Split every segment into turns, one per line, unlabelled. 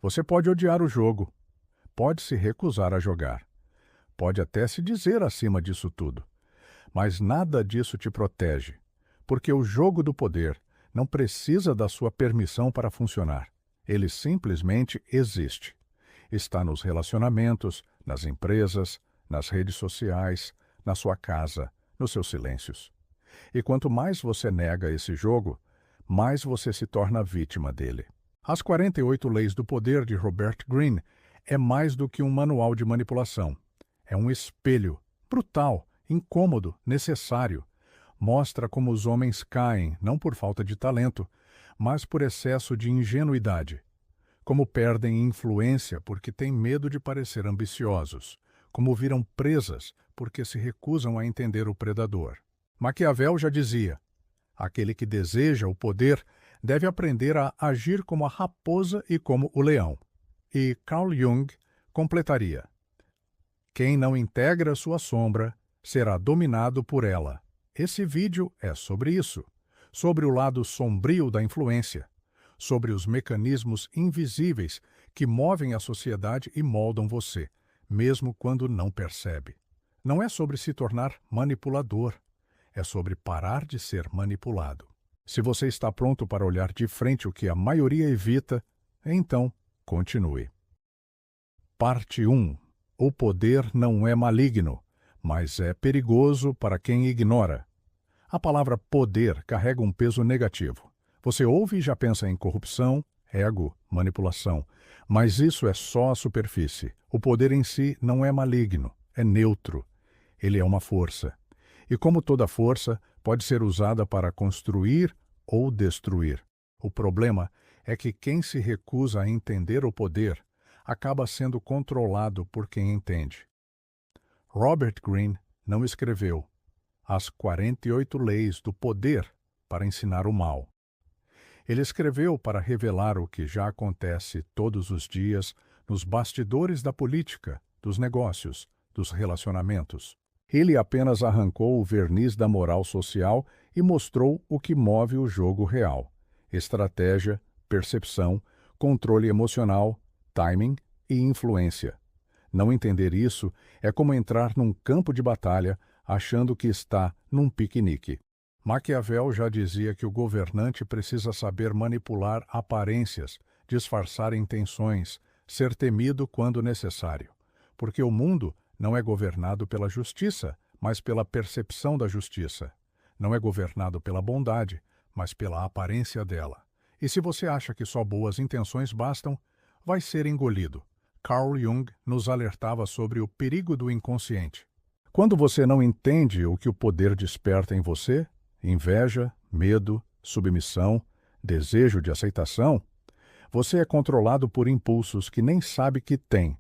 Você pode odiar o jogo, pode se recusar a jogar, pode até se dizer acima disso tudo, mas nada disso te protege, porque o jogo do poder não precisa da sua permissão para funcionar. Ele simplesmente existe. Está nos relacionamentos, nas empresas, nas redes sociais, na sua casa, nos seus silêncios. E quanto mais você nega esse jogo, mais você se torna vítima dele. As 48 Leis do Poder de Robert Greene é mais do que um manual de manipulação. É um espelho, brutal, incômodo, necessário. Mostra como os homens caem, não por falta de talento, mas por excesso de ingenuidade. Como perdem influência porque têm medo de parecer ambiciosos. Como viram presas porque se recusam a entender o predador. Maquiavel já dizia: aquele que deseja o poder deve aprender a agir como a raposa e como o leão. E Carl Jung completaria: quem não integra sua sombra será dominado por ela. Esse vídeo é sobre isso, sobre o lado sombrio da influência, sobre os mecanismos invisíveis que movem a sociedade e moldam você, mesmo quando não percebe. Não é sobre se tornar manipulador, é sobre parar de ser manipulado. Se você está pronto para olhar de frente o que a maioria evita, então continue. Parte 1. O poder não é maligno, mas é perigoso para quem ignora. A palavra poder carrega um peso negativo. Você ouve e já pensa em corrupção, ego, manipulação. Mas isso é só a superfície. O poder em si não é maligno, é neutro. Ele é uma força. E como toda força, pode ser usada para construir ou destruir. O problema é que quem se recusa a entender o poder acaba sendo controlado por quem entende. Robert Greene não escreveu As 48 Leis do Poder para ensinar o mal. Ele escreveu para revelar o que já acontece todos os dias nos bastidores da política, dos negócios, dos relacionamentos. Ele apenas arrancou o verniz da moral social e mostrou o que move o jogo real: estratégia, percepção, controle emocional, timing e influência. Não entender isso é como entrar num campo de batalha achando que está num piquenique. Maquiavel já dizia que o governante precisa saber manipular aparências, disfarçar intenções, ser temido quando necessário, porque o mundo não é governado pela justiça, mas pela percepção da justiça. Não é governado pela bondade, mas pela aparência dela. E se você acha que só boas intenções bastam, vai ser engolido. Carl Jung nos alertava sobre o perigo do inconsciente. Quando você não entende o que o poder desperta em você, inveja, medo, submissão, desejo de aceitação, você é controlado por impulsos que nem sabe que tem.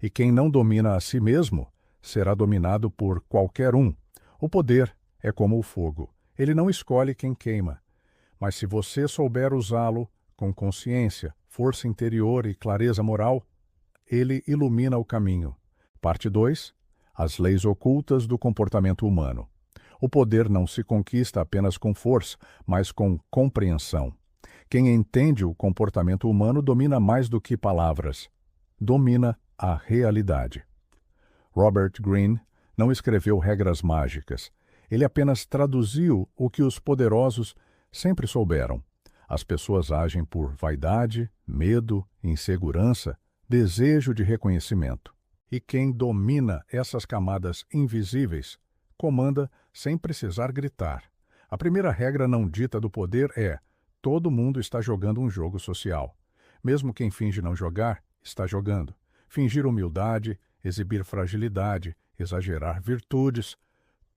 E quem não domina a si mesmo será dominado por qualquer um. O poder é como o fogo. Ele não escolhe quem queima. Mas se você souber usá-lo com consciência, força interior e clareza moral, ele ilumina o caminho. Parte 2. As leis ocultas do comportamento humano. O poder não se conquista apenas com força, mas com compreensão. Quem entende o comportamento humano domina mais do que palavras. Domina a realidade. Robert Greene não escreveu regras mágicas. Ele apenas traduziu o que os poderosos sempre souberam. As pessoas agem por vaidade, medo, insegurança, desejo de reconhecimento. E quem domina essas camadas invisíveis comanda sem precisar gritar. A primeira regra não dita do poder é: todo mundo está jogando um jogo social. Mesmo quem finge não jogar, está jogando. Fingir humildade, exibir fragilidade, exagerar virtudes,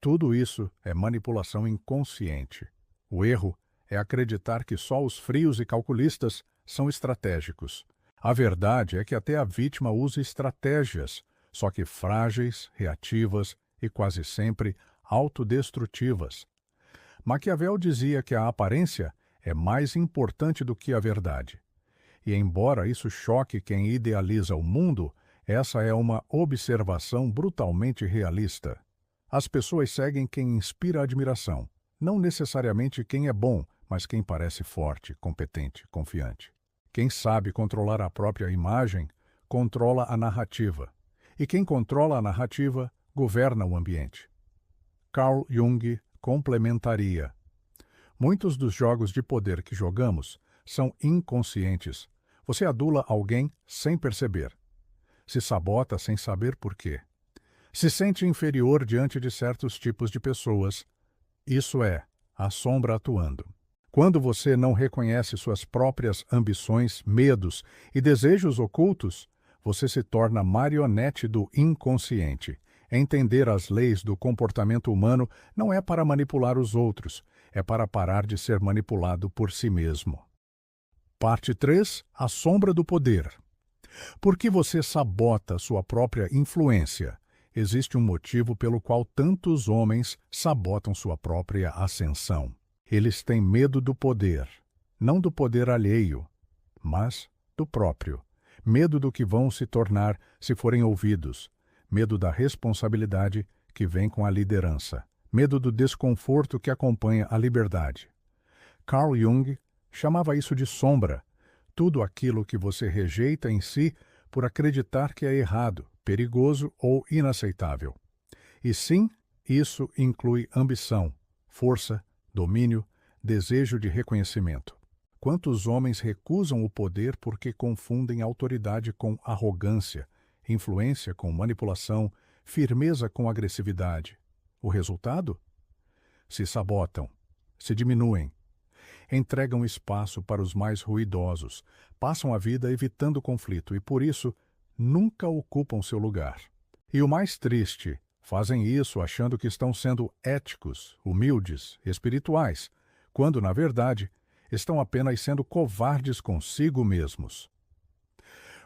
tudo isso é manipulação inconsciente. O erro é acreditar que só os frios e calculistas são estratégicos. A verdade é que até a vítima usa estratégias, só que frágeis, reativas e quase sempre autodestrutivas. Maquiavel dizia que a aparência é mais importante do que a verdade. E embora isso choque quem idealiza o mundo, essa é uma observação brutalmente realista. As pessoas seguem quem inspira admiração, não necessariamente quem é bom, mas quem parece forte, competente, confiante. Quem sabe controlar a própria imagem, controla a narrativa. E quem controla a narrativa, governa o ambiente. Carl Jung complementaria: muitos dos jogos de poder que jogamos são inconscientes. Você adula alguém sem perceber. Se sabota sem saber por quê. Se sente inferior diante de certos tipos de pessoas. Isso é a sombra atuando. Quando você não reconhece suas próprias ambições, medos e desejos ocultos, você se torna marionete do inconsciente. Entender as leis do comportamento humano não é para manipular os outros, é para parar de ser manipulado por si mesmo. Parte 3. A sombra do poder. Por que você sabota sua própria influência? Existe um motivo pelo qual tantos homens sabotam sua própria ascensão. Eles têm medo do poder, não do poder alheio, mas do próprio. Medo do que vão se tornar se forem ouvidos. Medo da responsabilidade que vem com a liderança. Medo do desconforto que acompanha a liberdade. Carl Jung chamava isso de sombra. Tudo aquilo que você rejeita em si por acreditar que é errado, perigoso ou inaceitável. E sim, isso inclui ambição, força, domínio, desejo de reconhecimento. Quantos homens recusam o poder porque confundem autoridade com arrogância, influência com manipulação, firmeza com agressividade? O resultado? Se sabotam, se diminuem, entregam espaço para os mais ruidosos, passam a vida evitando conflito e, por isso, nunca ocupam seu lugar. E o mais triste, fazem isso achando que estão sendo éticos, humildes, espirituais, quando, na verdade, estão apenas sendo covardes consigo mesmos.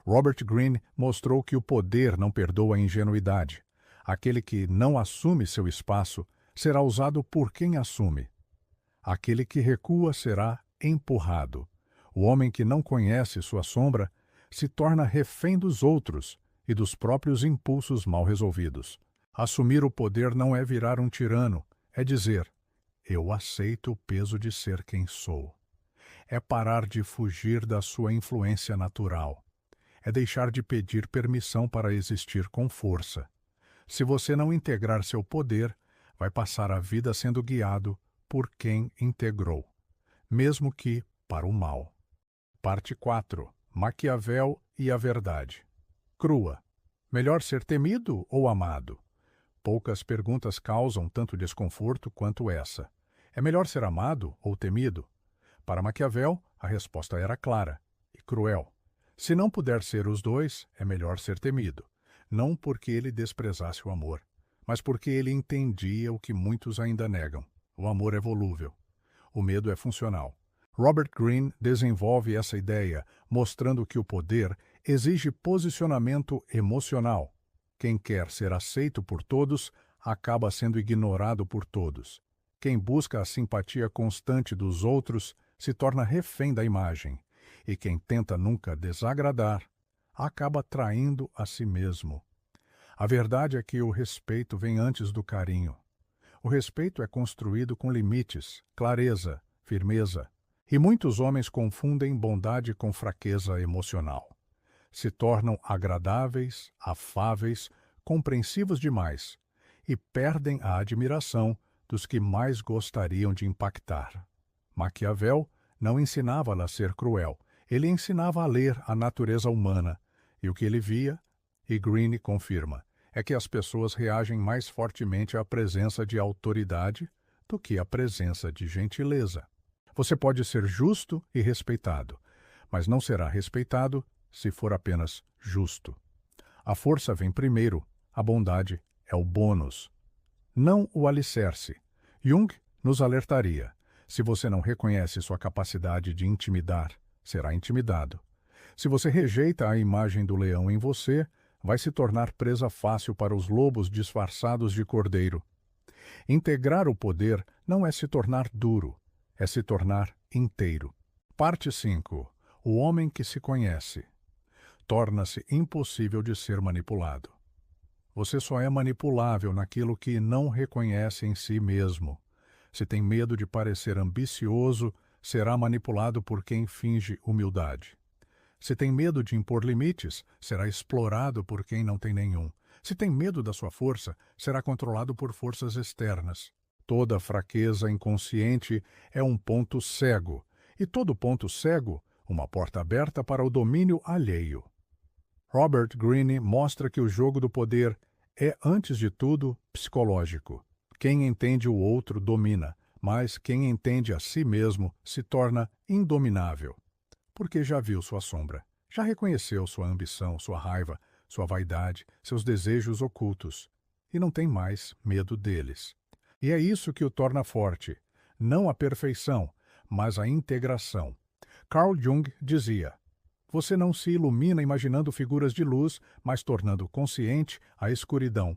Robert Greene mostrou que o poder não perdoa a ingenuidade. Aquele que não assume seu espaço será usado por quem assume. Aquele que recua será empurrado. O homem que não conhece sua sombra se torna refém dos outros e dos próprios impulsos mal resolvidos. Assumir o poder não é virar um tirano, é dizer: eu aceito o peso de ser quem sou. É parar de fugir da sua influência natural. É deixar de pedir permissão para existir com força. Se você não integrar seu poder, vai passar a vida sendo guiado por quem integrou, mesmo que para o mal. Parte 4. Maquiavel e a verdade. Crua. Melhor ser temido ou amado? Poucas perguntas causam tanto desconforto quanto essa. É melhor ser amado ou temido? Para Maquiavel, a resposta era clara e cruel. Se não puder ser os dois, é melhor ser temido. Não porque ele desprezasse o amor, mas porque ele entendia o que muitos ainda negam. O amor é volúvel. O medo é funcional. Robert Greene desenvolve essa ideia, mostrando que o poder exige posicionamento emocional. Quem quer ser aceito por todos, acaba sendo ignorado por todos. Quem busca a simpatia constante dos outros, se torna refém da imagem. E quem tenta nunca desagradar, acaba traindo a si mesmo. A verdade é que o respeito vem antes do carinho. O respeito é construído com limites, clareza, firmeza. E muitos homens confundem bondade com fraqueza emocional. Se tornam agradáveis, afáveis, compreensivos demais e perdem a admiração dos que mais gostariam de impactar. Maquiavel não ensinava-a a ser cruel, ele ensinava a ler a natureza humana, e o que ele via, e Greene confirma, é que as pessoas reagem mais fortemente à presença de autoridade do que à presença de gentileza. Você pode ser justo e respeitado, mas não será respeitado se for apenas justo. A força vem primeiro, a bondade é o bônus, não o alicerce. Jung nos alertaria: se você não reconhece sua capacidade de intimidar, será intimidado. Se você rejeita a imagem do leão em você, vai se tornar presa fácil para os lobos disfarçados de cordeiro. Integrar o poder não é se tornar duro, é se tornar inteiro. Parte 5. O homem que se conhece. Torna-se impossível de ser manipulado. Você só é manipulável naquilo que não reconhece em si mesmo. Se tem medo de parecer ambicioso, será manipulado por quem finge humildade. Se tem medo de impor limites, será explorado por quem não tem nenhum. Se tem medo da sua força, será controlado por forças externas. Toda fraqueza inconsciente é um ponto cego, e todo ponto cego, uma porta aberta para o domínio alheio. Robert Greene mostra que o jogo do poder é, antes de tudo, psicológico. Quem entende o outro domina, mas quem entende a si mesmo se torna indominável. Porque já viu sua sombra, já reconheceu sua ambição, sua raiva, sua vaidade, seus desejos ocultos, e não tem mais medo deles. E é isso que o torna forte, não a perfeição, mas a integração. Carl Jung dizia: você não se ilumina imaginando figuras de luz, mas tornando consciente a escuridão.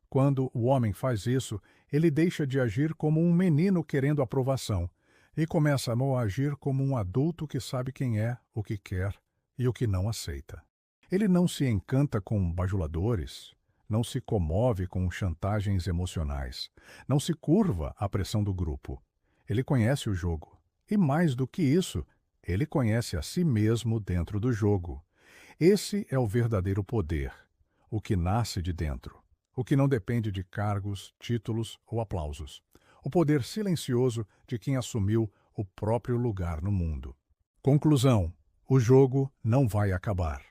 Quando o homem faz isso, ele deixa de agir como um menino querendo aprovação e começa a agir como um adulto que sabe quem é, o que quer e o que não aceita. Ele não se encanta com bajuladores, não se comove com chantagens emocionais, não se curva à pressão do grupo. Ele conhece o jogo. E mais do que isso, ele conhece a si mesmo dentro do jogo. Esse é o verdadeiro poder, o que nasce de dentro, o que não depende de cargos, títulos ou aplausos. O poder silencioso de quem assumiu o próprio lugar no mundo. Conclusão: o jogo não vai acabar.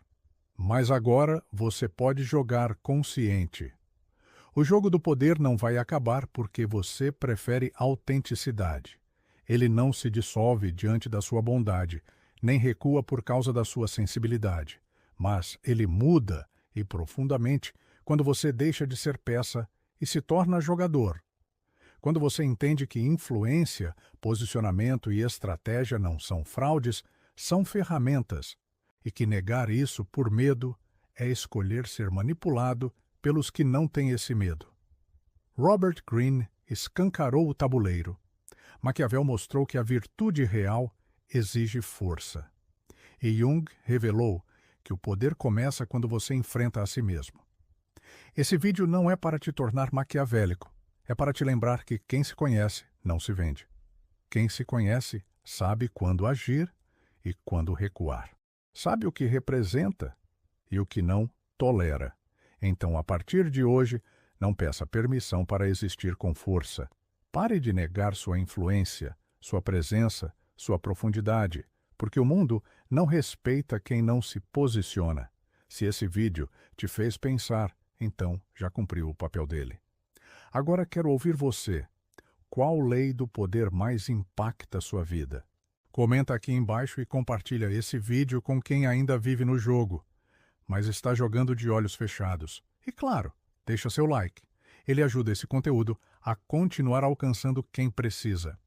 Mas agora você pode jogar consciente. O jogo do poder não vai acabar porque você prefere autenticidade. Ele não se dissolve diante da sua bondade, nem recua por causa da sua sensibilidade. Mas ele muda, e profundamente, quando você deixa de ser peça e se torna jogador. Quando você entende que influência, posicionamento e estratégia não são fraudes, são ferramentas, e que negar isso por medo é escolher ser manipulado pelos que não têm esse medo. Robert Greene escancarou o tabuleiro. Maquiavel mostrou que a virtude real exige força. E Jung revelou que o poder começa quando você enfrenta a si mesmo. Esse vídeo não é para te tornar maquiavélico, é para te lembrar que quem se conhece não se vende. Quem se conhece sabe quando agir e quando recuar. Sabe o que representa e o que não tolera. Então, a partir de hoje, não peça permissão para existir com força. Pare de negar sua influência, sua presença, sua profundidade, porque o mundo não respeita quem não se posiciona. Se esse vídeo te fez pensar, então já cumpriu o papel dele. Agora quero ouvir você. Qual lei do poder mais impacta sua vida? Comenta aqui embaixo e compartilha esse vídeo com quem ainda vive no jogo, mas está jogando de olhos fechados. E claro, deixa seu like. Ele ajuda esse conteúdo a continuar alcançando quem precisa.